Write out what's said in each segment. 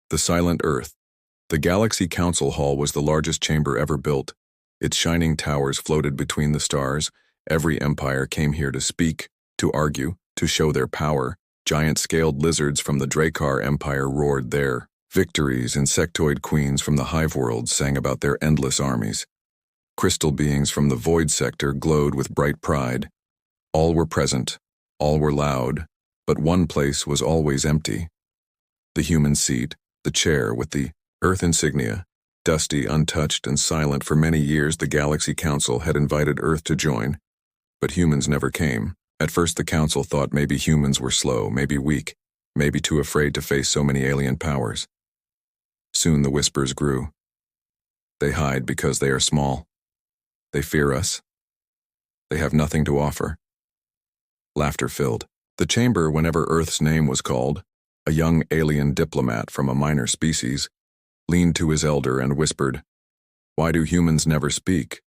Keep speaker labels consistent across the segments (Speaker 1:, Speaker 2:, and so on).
Speaker 1: The Silent Earth. The Galaxy Council Hall was the largest chamber ever built. Its shining towers floated between the stars. Every empire came here to speak, to argue, to show their power. Giant-scaled lizards from the Drakkar Empire roared their victories. Insectoid queens from the Hive World sang about their endless armies. Crystal beings from the Void Sector glowed with bright pride. All were present, all were loud, but one place was always empty. The human seat, the chair with the Earth insignia. Dusty, untouched, and silent. For many years the Galaxy Council had invited Earth to join, but humans never came. At first the Council thought maybe humans were slow, maybe weak, maybe too afraid to face so many alien powers. Soon the whispers grew. They hide because they are small. They fear us. They have nothing to offer. Laughter filled the chamber whenever Earth's name was called. A young alien diplomat from a minor species leaned to his elder and whispered, "Why do humans never speak?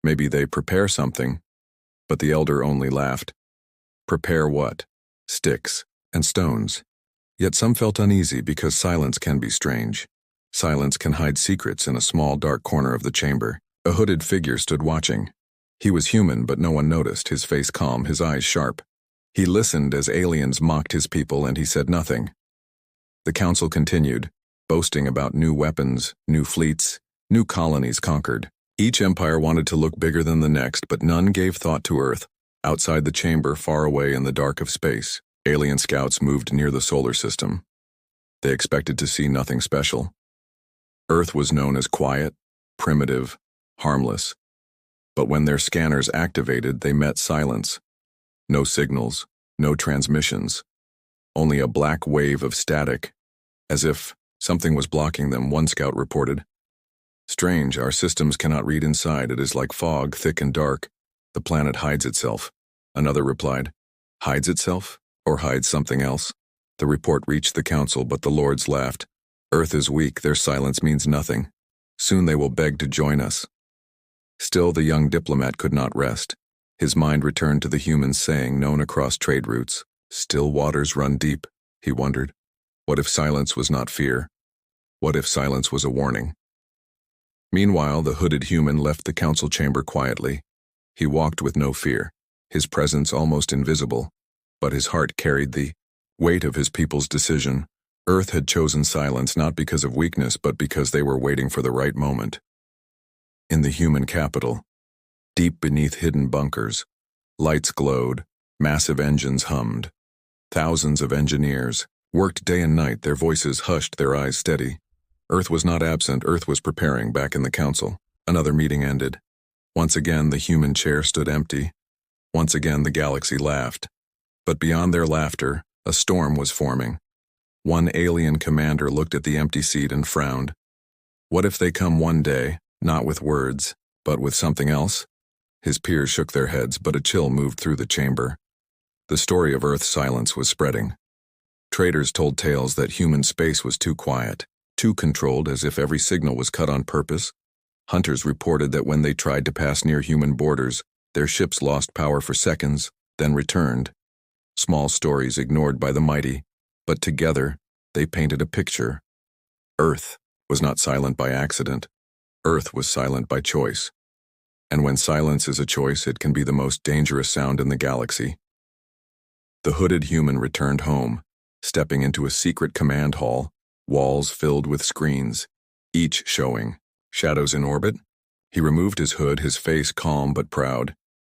Speaker 1: Maybe they prepare something." But the elder only laughed. Prepare what? Sticks and stones. Yet some felt uneasy because silence can be strange. Silence can hide secrets in a small dark corner of the chamber. A hooded figure stood watching. He was human, but no one noticed, his face calm, his eyes sharp. He listened as aliens mocked his people, and he said nothing. The council continued, boasting about new weapons, new fleets, new colonies conquered. Each empire wanted to look bigger than the next, but none gave thought to Earth. Outside the chamber, far away in the dark of space, alien scouts moved near the solar system. They expected to see nothing special. Earth was known as quiet, primitive, harmless. But when their scanners activated, they met silence. No signals, no transmissions. Only a black wave of static, as if something was blocking them, one scout reported. "Strange, our systems cannot read inside. It is like fog, thick and dark. The planet hides itself." Another replied, "Hides itself? Or hides something else?" The report reached the council, but the lords laughed. "Earth is weak, their silence means nothing. Soon they will beg to join us." Still, the young diplomat could not rest. His mind returned to the human saying known across trade routes. "Still waters run deep," he wondered. What if silence was not fear? What if silence was a warning? Meanwhile, the hooded human left the council chamber quietly. He walked with no fear, his presence almost invisible, but his heart carried the weight of his people's decision. Earth had chosen silence not because of weakness, but because they were waiting for the right moment. In the human capital, deep beneath hidden bunkers, lights glowed, massive engines hummed. Thousands of engineers worked day and night, their voices hushed, their eyes steady. Earth was not absent, Earth was preparing. Back in the council, another meeting ended. Once again the human chair stood empty. Once again the galaxy laughed. But beyond their laughter, a storm was forming. One alien commander looked at the empty seat and frowned. What if they come one day, not with words, but with something else? His peers shook their heads, but a chill moved through the chamber. The story of Earth's silence was spreading. Traders told tales that human space was too quiet, too controlled, as if every signal was cut on purpose. Hunters reported that when they tried to pass near human borders, their ships lost power for seconds, then returned. Small stories ignored by the mighty, but together they painted a picture. Earth was not silent by accident. Earth was silent by choice. And when silence is a choice, it can be the most dangerous sound in the galaxy. The hooded human returned home, stepping into a secret command hall, walls filled with screens, each showing shadows in orbit. He removed his hood, his face calm but proud.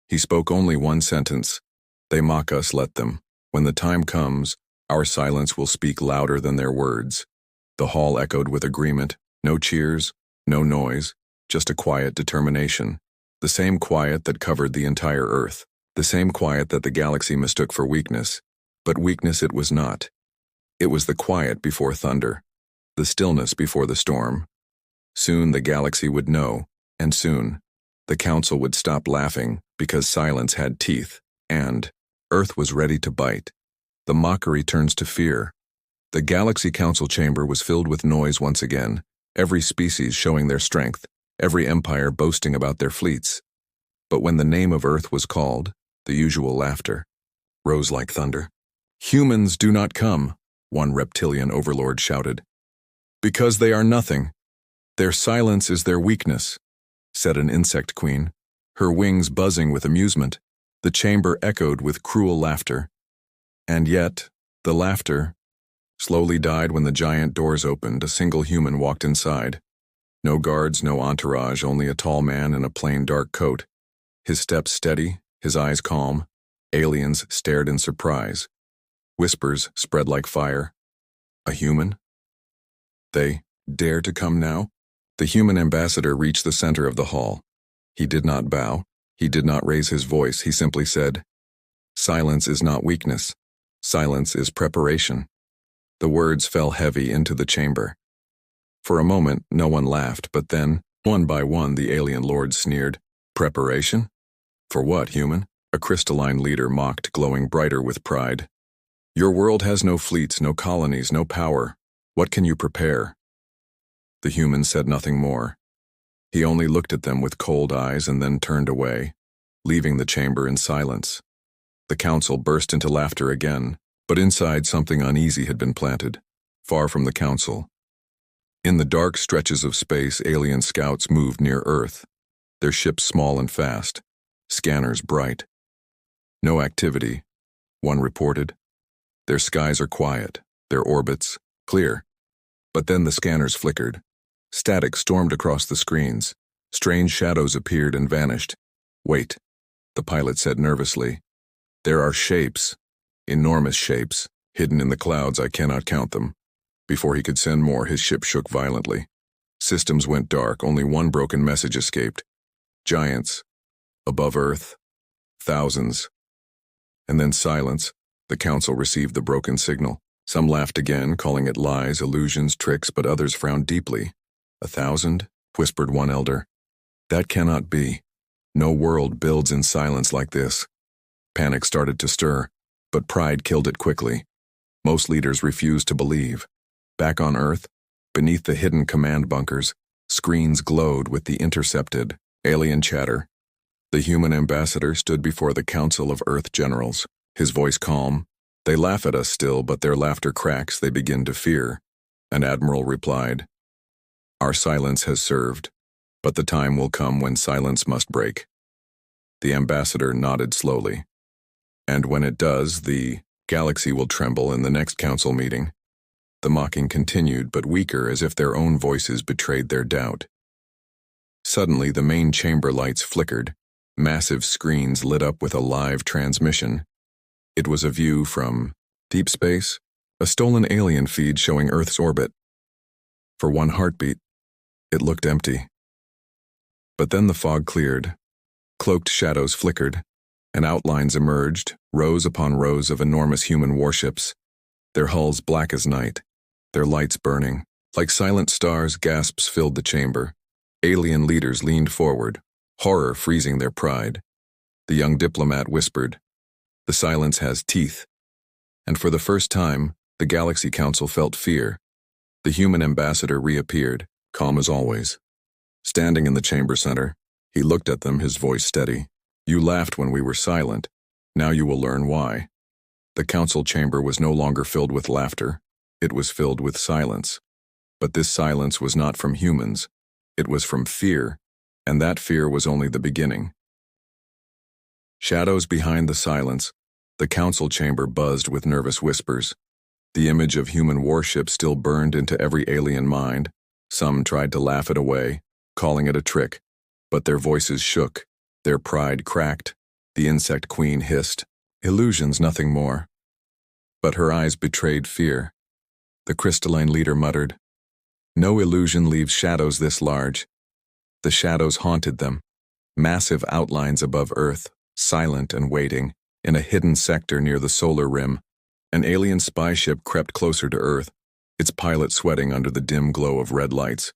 Speaker 1: He spoke only one sentence: "They mock us, let them. When the time comes, our silence will speak louder than their words." The hall echoed with agreement. No cheers, no noise, just a quiet determination. The same quiet that covered the entire Earth. The same quiet that the galaxy mistook for weakness. But weakness it was not. It was the quiet before thunder, the stillness before the storm. Soon the galaxy would know, and soon the council would stop laughing because silence had teeth, and Earth was ready to bite. The mockery turns to fear. The Galaxy Council chamber was filled with noise once again, every species showing their strength, every empire boasting about their fleets. But when the name of Earth was called, the usual laughter rose like thunder. "Humans do not come," one reptilian overlord shouted. Because they are nothing. Their silence is their weakness, said an insect queen, her wings buzzing with amusement. The chamber echoed with cruel laughter. And yet, the laughter slowly died when the giant doors opened. A single human walked inside. No guards, no entourage, only a tall man in a plain dark coat. His steps steady, his eyes calm. Aliens stared in surprise. Whispers spread like fire. A human? They dare to come now? The human ambassador reached the center of the hall. He did not bow. He did not raise his voice. He simply said, "Silence is not weakness. Silence is preparation." The words fell heavy into the chamber. For a moment, no one laughed, but then, one by one, the alien lords sneered. Preparation? For what, human? A crystalline leader mocked, glowing brighter with pride. Your world has no fleets, no colonies, no power. What can you prepare? The human said nothing more. He only looked at them with cold eyes and then turned away, leaving the chamber in silence. The council burst into laughter again, but inside something uneasy had been planted, far from the council. In the dark stretches of space, alien scouts moved near Earth, their ships small and fast, scanners bright. No activity, one reported. Their skies are quiet, their orbits clear. But then the scanners flickered. Static stormed across the screens. Strange shadows appeared and vanished. Wait, the pilot said nervously. There are shapes, enormous shapes, hidden in the clouds. I cannot count them. Before he could send more, his ship shook violently. Systems went dark. Only one broken message escaped. Giants, above Earth, thousands. And then silence. The council received the broken signal. Some laughed again, calling it lies, illusions, tricks, but others frowned deeply. 1,000? Whispered one elder. That cannot be. No world builds in silence like this. Panic started to stir, but pride killed it quickly. Most leaders refused to believe. Back on Earth, beneath the hidden command bunkers, screens glowed with the intercepted, alien chatter. The human ambassador stood before the Council of Earth Generals, his voice calm. They laugh at us still, but their laughter cracks. They begin to fear. An admiral replied, Our silence has served, but the time will come when silence must break. The ambassador nodded slowly. And when it does, the galaxy will tremble in the next council meeting. The mocking continued, but weaker, as if their own voices betrayed their doubt. Suddenly, the main chamber lights flickered. Massive screens lit up with a live transmission. It was a view from deep space, a stolen alien feed showing Earth's orbit. For one heartbeat, it looked empty. But then the fog cleared. Cloaked shadows flickered, and outlines emerged, rows upon rows of enormous human warships, their hulls black as night, their lights burning. Like silent stars, gasps filled the chamber. Alien leaders leaned forward, horror freezing their pride. The young diplomat whispered, The silence has teeth. And for the first time, the Galaxy Council felt fear. The human ambassador reappeared, calm as always. Standing in the chamber center, he looked at them, his voice steady. You laughed when we were silent. Now you will learn why. The council chamber was no longer filled with laughter. It was filled with silence. But this silence was not from humans. It was from fear, and that fear was only the beginning. Shadows behind the silence, the council chamber buzzed with nervous whispers. The image of human warships still burned into every alien mind. Some tried to laugh it away, calling it a trick, but their voices shook, their pride cracked. The insect queen hissed, Illusions, nothing more. But her eyes betrayed fear. The crystalline leader muttered, No illusion leaves shadows this large. The shadows haunted them, massive outlines above Earth, silent and waiting, in a hidden sector near the solar rim. An alien spy ship crept closer to Earth, its pilot sweating under the dim glow of red lights.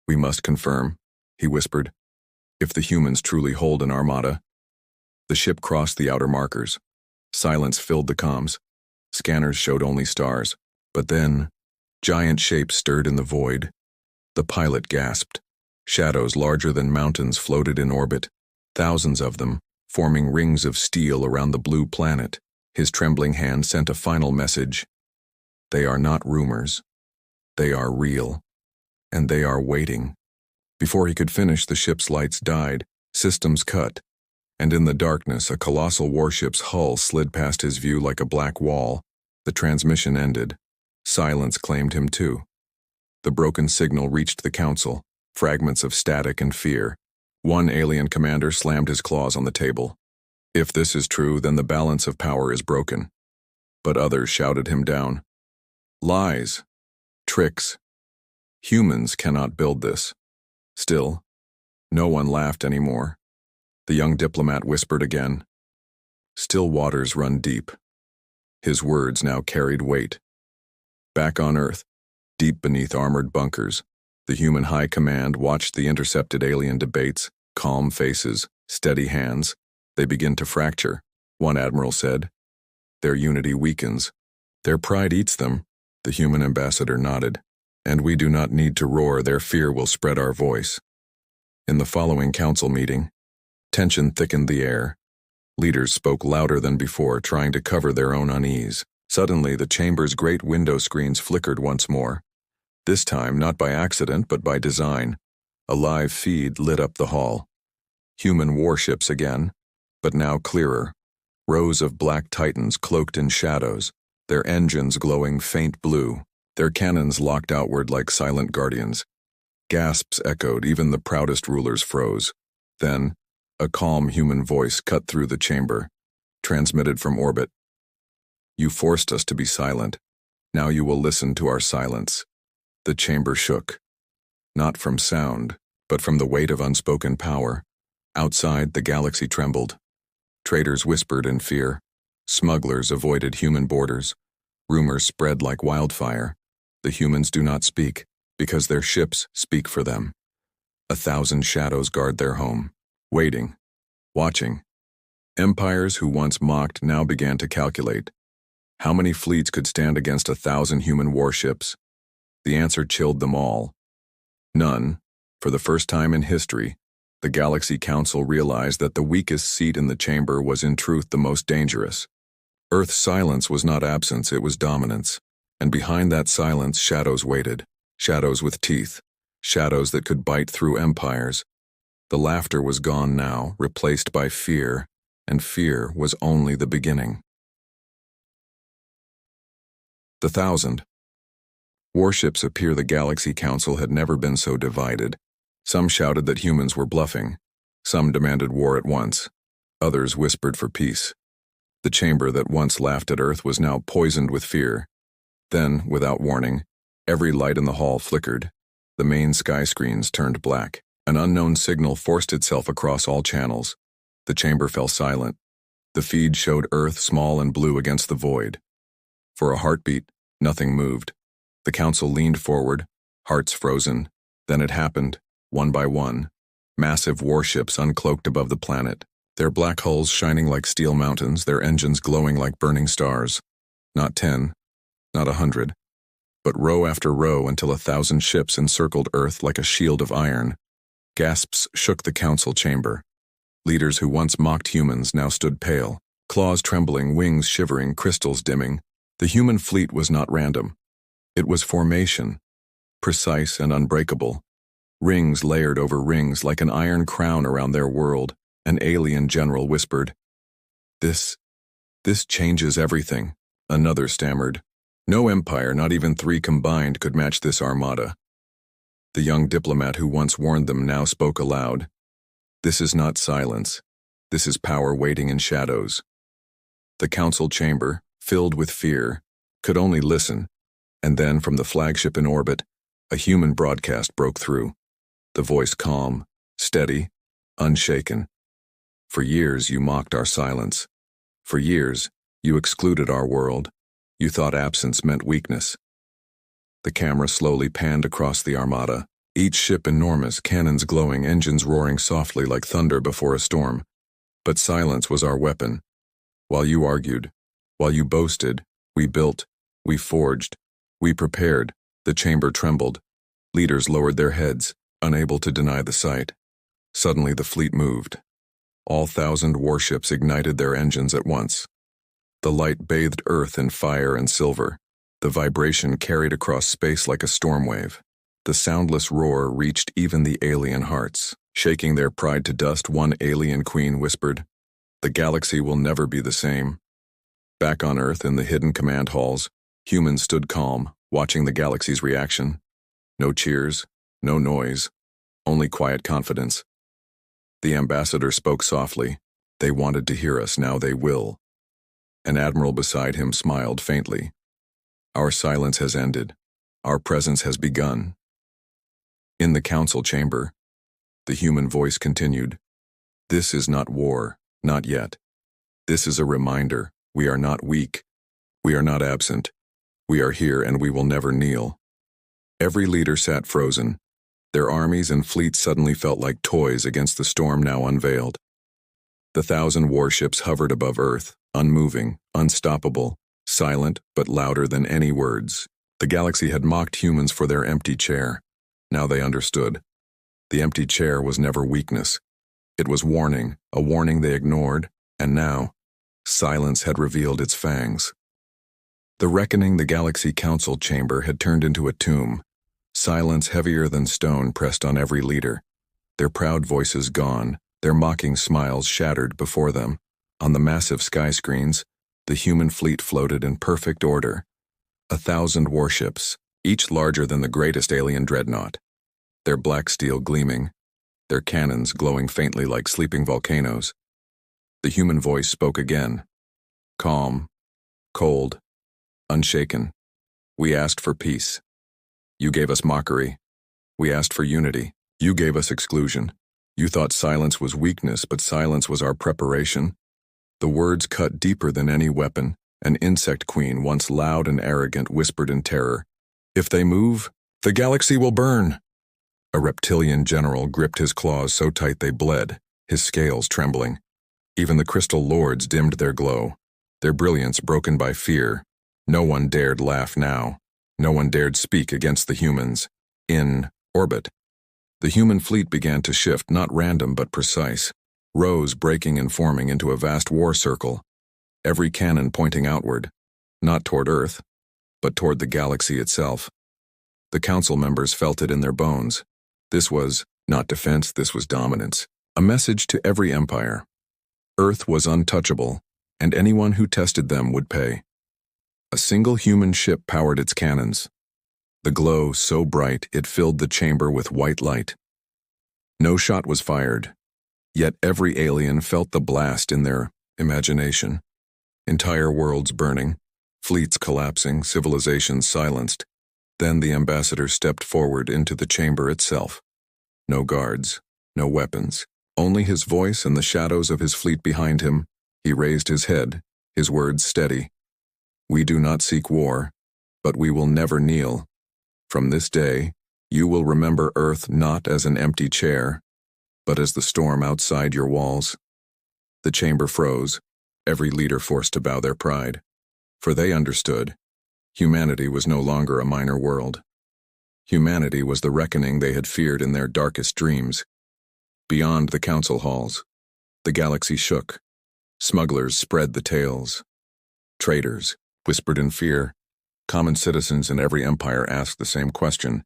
Speaker 1: We must confirm, he whispered, if the humans truly hold an armada. The ship crossed the outer markers. Silence filled the comms. Scanners showed only stars. But then, giant shapes stirred in the void. The pilot gasped. Shadows larger than mountains floated in orbit, thousands of them, forming rings of steel around the blue planet. His trembling hand sent a final message. They are not rumors. They are real. And they are waiting. Before he could finish, the ship's lights died, systems cut, and in the darkness, a colossal warship's hull slid past his view like a black wall. The transmission ended. Silence claimed him too. The broken signal reached the council, fragments of static and fear. One alien commander slammed his claws on the table. If this is true, then the balance of power is broken. But others shouted him down. Lies. Tricks. Humans cannot build this. Still, no one laughed anymore. The young diplomat whispered again. Still waters run deep. His words now carried weight. Back on Earth, deep beneath armored bunkers, the human high command watched the intercepted alien debates, calm faces, steady hands. They begin to fracture, one admiral said. Their unity weakens. Their pride eats them, the human ambassador nodded. And we do not need to roar, their fear will spread our voice. In the following council meeting, tension thickened the air. Leaders spoke louder than before, trying to cover their own unease. Suddenly, the chamber's great window screens flickered once more. This time, not by accident, but by design. A live feed lit up the hall. Human warships again, but now clearer. Rows of black titans cloaked in shadows, their engines glowing faint blue, their cannons locked outward like silent guardians. Gasps echoed, even the proudest rulers froze. Then, a calm human voice cut through the chamber, transmitted from orbit. You forced us to be silent. Now you will listen to our silence. The chamber shook. Not from sound, but from the weight of unspoken power. Outside, the galaxy trembled. Traitors whispered in fear. Smugglers avoided human borders. Rumors spread like wildfire. The humans do not speak, because their ships speak for them. 1,000 shadows guard their home, waiting, watching. Empires who once mocked now began to calculate. How many fleets could stand against 1,000 human warships? The answer chilled them all. None. For the first time in history, the Galaxy Council realized that the weakest seat in the chamber was in truth the most dangerous. Earth's silence was not absence, it was dominance. And behind that silence, shadows waited. Shadows with teeth. Shadows that could bite through empires. The laughter was gone now, replaced by fear, and fear was only the beginning. The 1,000. Warships appear the Galaxy Council had never been so divided. Some shouted that humans were bluffing. Some demanded war at once. Others whispered for peace. The chamber that once laughed at Earth was now poisoned with fear. Then, without warning, every light in the hall flickered. The main sky screens turned black. An unknown signal forced itself across all channels. The chamber fell silent. The feed showed Earth small and blue against the void. For a heartbeat, nothing moved. The council leaned forward, hearts frozen. Then it happened, one by one. Massive warships uncloaked above the planet, their black hulls shining like steel mountains, their engines glowing like burning stars. Not 10, not 100, but row after row until 1,000 ships encircled Earth like a shield of iron. Gasps shook the council chamber. Leaders who once mocked humans now stood pale, claws trembling, wings shivering, crystals dimming. The human fleet was not random. It was formation, precise and unbreakable. Rings layered over rings like an iron crown around their world. An alien general whispered. This changes everything, another stammered. No empire, not even 3 combined, could match this armada. The young diplomat who once warned them now spoke aloud. This is not silence. This is power waiting in shadows. The council chamber, filled with fear, could only listen, and then from the flagship in orbit, a human broadcast broke through. The voice calm, steady, unshaken. For years you mocked our silence. For years you excluded our world. You thought absence meant weakness. The camera slowly panned across the armada, each ship enormous, cannons glowing, engines roaring softly like thunder before a storm. But silence was our weapon. While you argued, while you boasted, we built, we forged, we prepared. The chamber trembled. Leaders lowered their heads, unable to deny the sight. Suddenly the fleet moved. All 1,000 warships ignited their engines at once. The light bathed Earth in fire and silver. The vibration carried across space like a storm wave. The soundless roar reached even the alien hearts. Shaking their pride to dust, one alien queen whispered, "The galaxy will never be the same." Back on Earth, in the hidden command halls, humans stood calm, watching the galaxy's reaction. No cheers, no noise, only quiet confidence. The ambassador spoke softly. "They wanted to hear us, now they will." An admiral beside him smiled faintly. "Our silence has ended. Our presence has begun." In the council chamber, the human voice continued, "This is not war, not yet. This is a reminder. We are not weak. We are not absent. We are here and we will never kneel." Every leader sat frozen. Their armies and fleets suddenly felt like toys against the storm now unveiled. The 1,000 warships hovered above Earth, unmoving, unstoppable, silent but louder than any words. The galaxy had mocked humans for their empty chair. Now they understood. The empty chair was never weakness. It was warning, a warning they ignored, and now, silence had revealed its fangs. The reckoning the Galaxy Council chamber had turned into a tomb. Silence heavier than stone pressed on every leader. Their proud voices gone, their mocking smiles shattered before them. On the massive sky screens, the human fleet floated in perfect order. 1,000 warships, each larger than the greatest alien dreadnought. Their black steel gleaming, their cannons glowing faintly like sleeping volcanoes. The human voice spoke again. Calm, cold, unshaken. "We asked for peace. You gave us mockery. We asked for unity. You gave us exclusion. You thought silence was weakness, but silence was our preparation." The words cut deeper than any weapon. An insect queen, once loud and arrogant, whispered in terror, "If they move, the galaxy will burn." A reptilian general gripped his claws so tight they bled, his scales trembling. Even the crystal lords dimmed their glow, their brilliance broken by fear. No one dared laugh now. No one dared speak against the humans. In orbit, the human fleet began to shift, not random but precise, rows breaking and forming into a vast war circle, every cannon pointing outward, not toward Earth, but toward the galaxy itself. The council members felt it in their bones. This was not defense, this was dominance, a message to every empire. Earth was untouchable, and anyone who tested them would pay. A single human ship powered its cannons. The glow so bright it filled the chamber with white light. No shot was fired, yet every alien felt the blast in their imagination. Entire worlds burning, fleets collapsing, civilizations silenced. Then the ambassador stepped forward into the chamber itself. No guards, no weapons, only his voice and the shadows of his fleet behind him. He raised his head, his words steady. "We do not seek war, but we will never kneel. From this day, you will remember Earth not as an empty chair, but as the storm outside your walls." The chamber froze, every leader forced to bow their pride. For they understood, humanity was no longer a minor world. Humanity was the reckoning they had feared in their darkest dreams. Beyond the council halls, the galaxy shook. Smugglers spread the tales. Traitors whispered in fear. Common citizens in every empire asked the same question.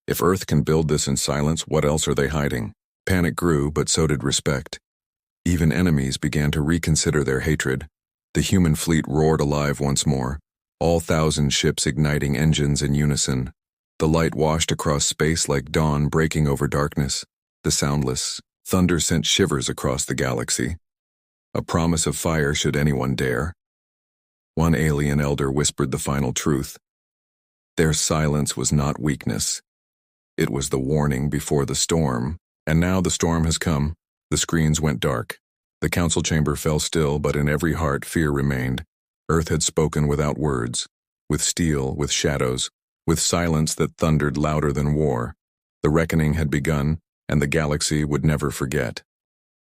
Speaker 1: If Earth can build this in silence, what else are they hiding? Panic grew, but so did respect. Even enemies began to reconsider their hatred. The human fleet roared alive once more, all 1,000 ships igniting engines in unison. The light washed across space like dawn breaking over darkness. The soundless thunder sent shivers across the galaxy. A promise of fire should anyone dare. One alien elder whispered the final truth. Their silence was not weakness. It was the warning before the storm, and now the storm has come. The screens went dark. The council chamber fell still, but in every heart fear remained. Earth had spoken without words, with steel, with shadows, with silence that thundered louder than war. The reckoning had begun, and the galaxy would never forget.